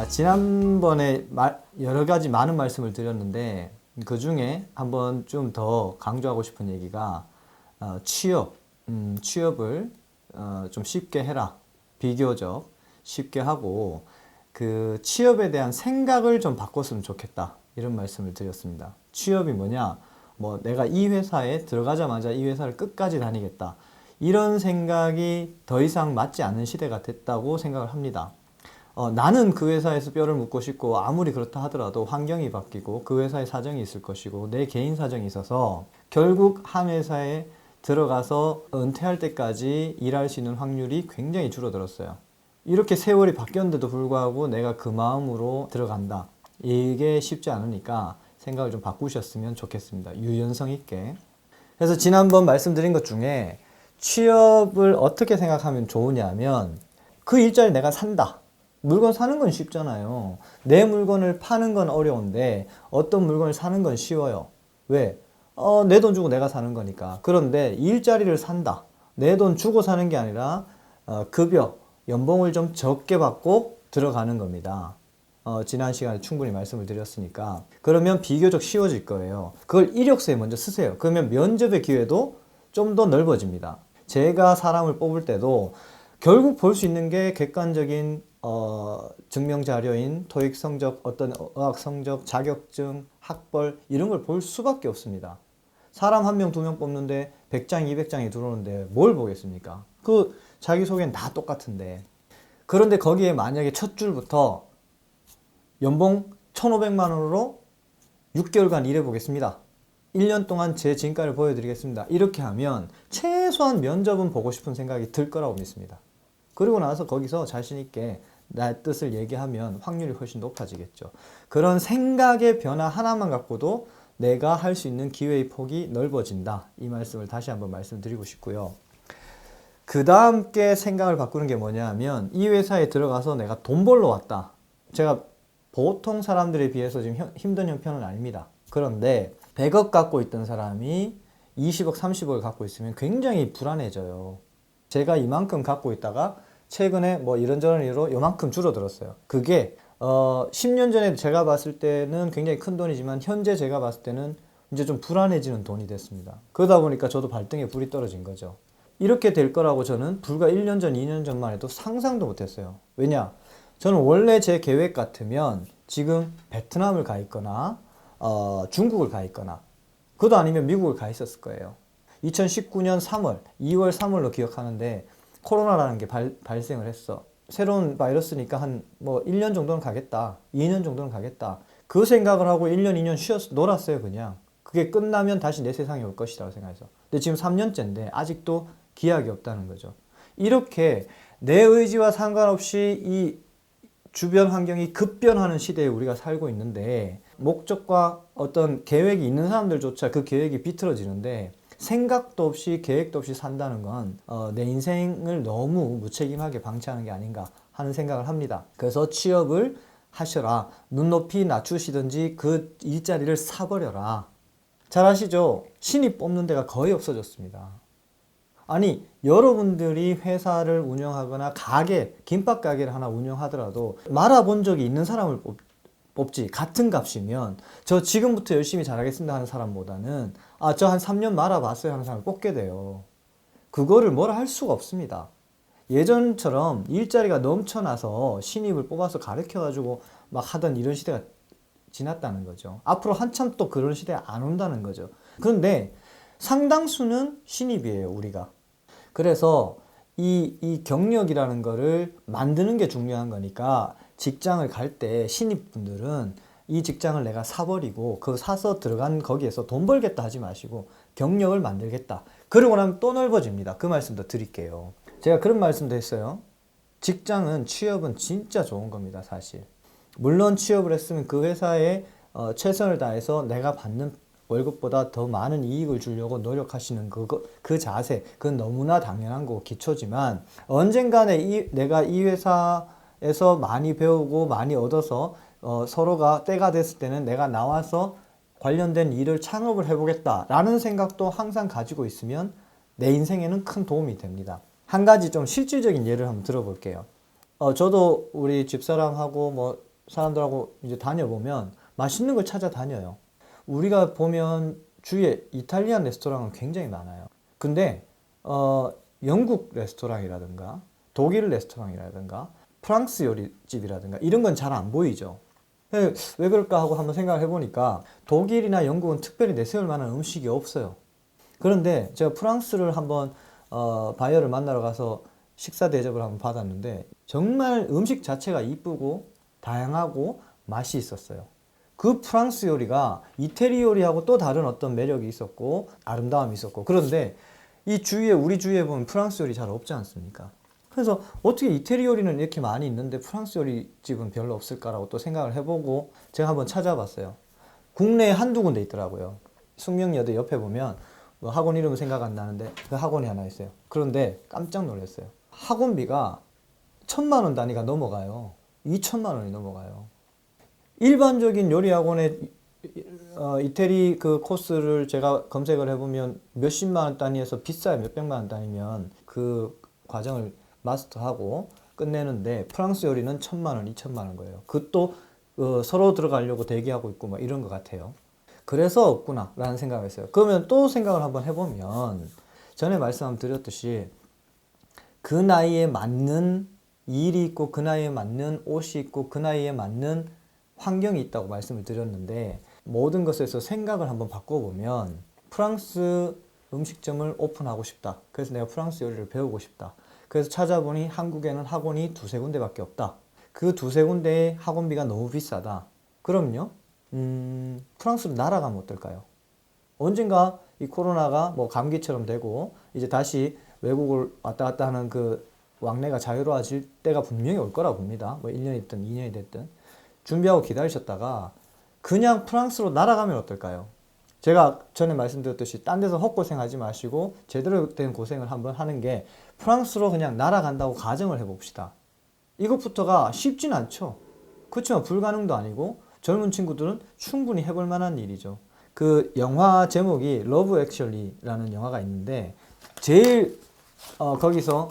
지난번에 여러 가지 많은 말씀을 드렸는데 그 중에 한번 좀 더 강조하고 싶은 얘기가 취업을 좀 쉽게 해라. 비교적 쉽게 하고 그 취업에 대한 생각을 좀 바꿨으면 좋겠다. 이런 말씀을 드렸습니다. 취업이 뭐냐? 뭐 내가 이 회사에 들어가자마자 이 회사를 끝까지 다니겠다. 이런 생각이 더 이상 맞지 않는 시대가 됐다고 생각을 합니다. 나는 그 회사에서 뼈를 묻고 싶고 아무리 그렇다 하더라도 환경이 바뀌고 그 회사의 사정이 있을 것이고 내 개인 사정이 있어서 결국 한 회사에 들어가서 은퇴할 때까지 일할 수 있는 확률이 굉장히 줄어들었어요. 이렇게 세월이 바뀌었는데도 불구하고 내가 그 마음으로 들어간다. 이게 쉽지 않으니까 생각을 좀 바꾸셨으면 좋겠습니다. 유연성 있게. 그래서 지난번 말씀드린 것 중에 취업을 어떻게 생각하면 좋으냐면 그 일자리 내가 산다. 물건 사는 건 쉽잖아요. 내 물건을 파는 건 어려운데 어떤 물건을 사는 건 쉬워요. 왜? 내 돈 주고 내가 사는 거니까. 그런데 일자리를 산다. 내 돈 주고 사는 게 아니라 급여, 연봉을 좀 적게 받고 들어가는 겁니다. 지난 시간에 충분히 말씀을 드렸으니까. 그러면 비교적 쉬워질 거예요. 그걸 이력서에 먼저 쓰세요. 그러면 면접의 기회도 좀 더 넓어집니다. 제가 사람을 뽑을 때도 결국 볼 수 있는 게 객관적인 증명 자료인 토익 성적, 어떤 어학 성적, 자격증, 학벌 이런 걸 볼 수밖에 없습니다. 사람 1명, 2명 뽑는데 100장, 200장이 들어오는데 뭘 보겠습니까? 그 자기소개는 다 똑같은데. 그런데 거기에 만약에 첫 줄부터 연봉 1,500만 원으로 6개월간 일해보겠습니다. 1년 동안 제 진가를 보여드리겠습니다. 이렇게 하면 최소한 면접은 보고 싶은 생각이 들 거라고 믿습니다. 그리고 나서 거기서 자신 있게 나의 뜻을 얘기하면 확률이 훨씬 높아지겠죠. 그런 생각의 변화 하나만 갖고도 내가 할 수 있는 기회의 폭이 넓어진다. 이 말씀을 다시 한번 말씀드리고 싶고요. 그 다음 게 생각을 바꾸는 게 뭐냐 하면 이 회사에 들어가서 내가 돈 벌러 왔다. 제가 보통 사람들에 비해서 지금 힘든 형편은 아닙니다. 그런데 100억 갖고 있던 사람이 20억, 30억을 갖고 있으면 굉장히 불안해져요. 제가 이만큼 갖고 있다가 최근에 뭐 이런저런 이유로 요만큼 줄어들었어요. 그게 10년 전에 제가 봤을 때는 굉장히 큰 돈이지만 현재 제가 봤을 때는 이제 좀 불안해지는 돈이 됐습니다. 그러다 보니까 저도 발등에 불이 떨어진 거죠. 이렇게 될 거라고 저는 불과 1년 전, 2년 전만 해도 상상도 못했어요. 왜냐? 저는 원래 제 계획 같으면 지금 베트남을 가 있거나 중국을 가 있거나 그것도 아니면 미국을 가 있었을 거예요. 2019년 3월, 2월, 3월로 기억하는데 코로나라는 게 발생을 했어. 새로운 바이러스니까 한 뭐 1년 정도는 가겠다. 2년 정도는 가겠다. 그 생각을 하고 1년, 2년 놀았어요, 그냥. 그게 끝나면 다시 내 세상에 올 것이라고 생각해서. 근데 지금 3년째인데 아직도 기약이 없다는 거죠. 이렇게 내 의지와 상관없이 이 주변 환경이 급변하는 시대에 우리가 살고 있는데 목적과 어떤 계획이 있는 사람들조차 그 계획이 비틀어지는데 생각도 없이 계획도 없이 산다는 건 내 인생을 너무 무책임하게 방치하는 게 아닌가 하는 생각을 합니다. 그래서 취업을 하셔라. 눈높이 낮추시든지 그 일자리를 사버려라. 잘 아시죠? 신입 뽑는 데가 거의 없어졌습니다. 아니 여러분들이 회사를 운영하거나 가게, 김밥 가게를 하나 운영하더라도 말아본 적이 있는 사람을 뽑지. 같은 값이면 저 지금부터 열심히 잘하겠습니다 하는 사람보다는 저 한 3년 말아봤어요 하는 사람을 뽑게 돼요. 그거를 뭐라 할 수가 없습니다. 예전처럼 일자리가 넘쳐나서 신입을 뽑아서 가르쳐가지고 막 하던 이런 시대가 지났다는 거죠. 앞으로 한참 또 그런 시대 안 온다는 거죠. 그런데 상당수는 신입이에요, 우리가. 그래서 이 경력이라는 거를 만드는 게 중요한 거니까 직장을 갈 때 신입분들은 이 직장을 내가 사버리고 그 사서 들어간 거기에서 돈 벌겠다 하지 마시고 경력을 만들겠다. 그러고 나면 또 넓어집니다. 그 말씀도 드릴게요. 제가 그런 말씀도 했어요. 직장은 취업은 진짜 좋은 겁니다, 사실. 물론 취업을 했으면 그 회사에 최선을 다해서 내가 받는 월급보다 더 많은 이익을 주려고 노력하시는 그 자세, 그건 너무나 당연한 거고 기초지만 언젠간에 내가 이 회사에서 많이 배우고 많이 얻어서 서로가 때가 됐을 때는 내가 나와서 관련된 일을 창업을 해보겠다라는 생각도 항상 가지고 있으면 내 인생에는 큰 도움이 됩니다. 한 가지 좀 실질적인 예를 한번 들어볼게요. 저도 우리 집사람하고 뭐 사람들하고 이제 다녀보면 맛있는 걸 찾아다녀요. 우리가 보면 주위에 이탈리안 레스토랑은 굉장히 많아요. 근데 영국 레스토랑이라든가 독일 레스토랑이라든가 프랑스 요리집이라든가 이런 건 잘 안 보이죠. 왜 그럴까 하고 한번 생각을 해보니까 독일이나 영국은 특별히 내세울 만한 음식이 없어요. 그런데 제가 프랑스를 한번 바이어를 만나러 가서 식사 대접을 한번 받았는데 정말 음식 자체가 이쁘고 다양하고 맛이 있었어요. 그 프랑스 요리가 이태리 요리하고 또 다른 어떤 매력이 있었고 아름다움이 있었고, 그런데 우리 주위에 보면 프랑스 요리 잘 없지 않습니까? 그래서 어떻게 이태리 요리는 이렇게 많이 있는데 프랑스 요리집은 별로 없을까라고 또 생각을 해보고 제가 한번 찾아봤어요. 국내에 한두 군데 있더라고요. 숙명여대 옆에 보면 뭐 학원 이름은 생각 안 나는데 그 학원이 하나 있어요. 그런데 깜짝 놀랐어요. 학원비가 1,000만 원 단위가 넘어가요. 2,000만 원이 넘어가요. 일반적인 요리 학원의 이태리 그 코스를 제가 검색을 해보면 몇십만 원 단위에서 비싸요. 몇백만 원 단위면 그 과정을 마스터하고 끝내는데 프랑스 요리는 1,000만 원, 2,000만 원 거예요. 그것도 서로 들어가려고 대기하고 있고 막 이런 것 같아요. 그래서 없구나 라는 생각을 했어요. 그러면 또 생각을 한번 해보면 전에 말씀드렸듯이 그 나이에 맞는 일이 있고 그 나이에 맞는 옷이 있고 그 나이에 맞는 환경이 있다고 말씀을 드렸는데, 모든 것에서 생각을 한번 바꿔보면 프랑스 음식점을 오픈하고 싶다. 그래서 내가 프랑스 요리를 배우고 싶다. 그래서 찾아보니 한국에는 학원이 두세 군데밖에 없다. 그 두세 군데의 학원비가 너무 비싸다. 그럼요, 프랑스로 날아가면 어떨까요? 언젠가 이 코로나가 뭐 감기처럼 되고 이제 다시 외국을 왔다 갔다 하는 그 왕래가 자유로워질 때가 분명히 올 거라고 봅니다. 뭐 1년이 됐든 2년이 됐든 준비하고 기다리셨다가 그냥 프랑스로 날아가면 어떨까요? 제가 전에 말씀드렸듯이 딴 데서 헛고생하지 마시고 제대로 된 고생을 한번 하는 게 프랑스로 그냥 날아간다고 가정을 해봅시다. 이것부터가 쉽진 않죠. 그렇지만 불가능도 아니고 젊은 친구들은 충분히 해볼 만한 일이죠. 그 영화 제목이 러브 액츄얼리라는 영화가 있는데 제일 거기서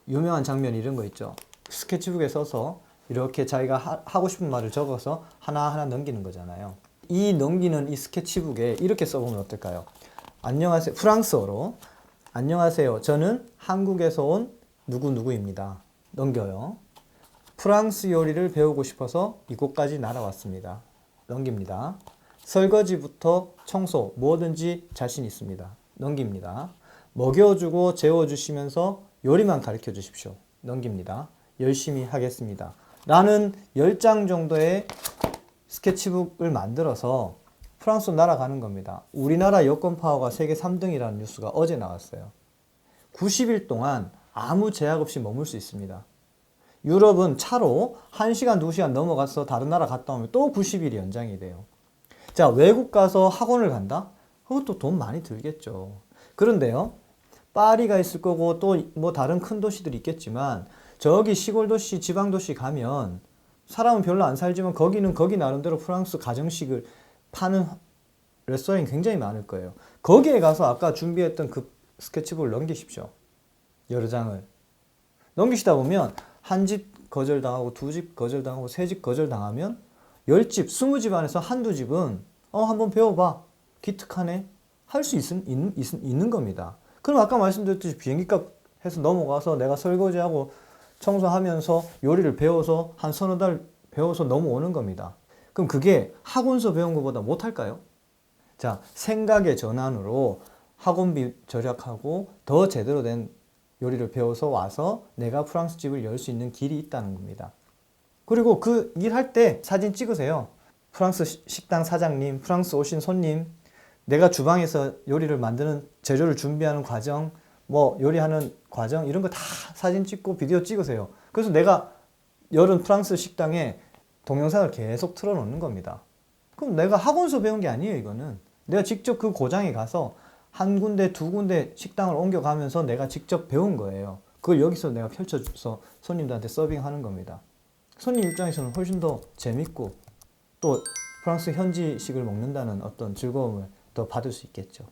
유명한 장면 이런 거 있죠. 스케치북에 써서 이렇게 자기가 하고 싶은 말을 적어서 하나하나 넘기는 거잖아요. 이 넘기는 이 스케치북에 이렇게 써보면 어떨까요? 안녕하세요. 프랑스어로 안녕하세요. 저는 한국에서 온 누구누구입니다. 넘겨요. 프랑스 요리를 배우고 싶어서 이곳까지 날아왔습니다. 넘깁니다. 설거지부터 청소 뭐든지 자신 있습니다. 넘깁니다. 먹여주고 재워주시면서 요리만 가르쳐 주십시오. 넘깁니다. 열심히 하겠습니다. 라는 10장 정도의 스케치북을 만들어서 프랑스로 날아가는 겁니다. 우리나라 여권 파워가 세계 3등이라는 뉴스가 어제 나왔어요. 90일 동안 아무 제약 없이 머물 수 있습니다. 유럽은 차로 1시간, 2시간 넘어가서 다른 나라 갔다 오면 또 90일이 연장이 돼요. 자, 외국 가서 학원을 간다? 그것도 돈 많이 들겠죠. 그런데요, 파리가 있을 거고 또 뭐 다른 큰 도시들이 있겠지만 저기 시골 도시, 지방 도시 가면 사람은 별로 안 살지만 거기는 거기 나름대로 프랑스 가정식을 파는 레스토랑이 굉장히 많을 거예요. 거기에 가서 아까 준비했던 그 스케치북을 넘기십시오. 여러 장을. 넘기시다 보면 한 집 거절당하고 두 집 거절당하고 세 집 거절당하면 10집, 20집 안에서 한두 집은 한번 배워봐. 기특하네. 할 수 있는 겁니다. 그럼 아까 말씀드렸듯이 비행기값 해서 넘어가서 내가 설거지하고 청소하면서 요리를 배워서 한 서너 달 배워서 넘어오는 겁니다. 그럼 그게 학원서 배운 것보다 못할까요? 자, 생각의 전환으로 학원비 절약하고 더 제대로 된 요리를 배워서 와서 내가 프랑스 집을 열 수 있는 길이 있다는 겁니다. 그리고 그 일할 때 사진 찍으세요. 프랑스 식당 사장님, 프랑스 오신 손님, 내가 주방에서 요리를 만드는 재료를 준비하는 과정, 뭐 요리하는 과정 이런 거 다 사진 찍고 비디오 찍으세요. 그래서 내가 열은 프랑스 식당에 동영상을 계속 틀어놓는 겁니다. 그럼 내가 학원서 배운 게 아니에요. 이거는 내가 직접 그 고장에 가서 한 군데 두 군데 식당을 옮겨가면서 내가 직접 배운 거예요. 그걸 여기서 내가 펼쳐줘서 손님들한테 서빙하는 겁니다. 손님 입장에서는 훨씬 더 재밌고 또 프랑스 현지식을 먹는다는 어떤 즐거움을 더 받을 수 있겠죠.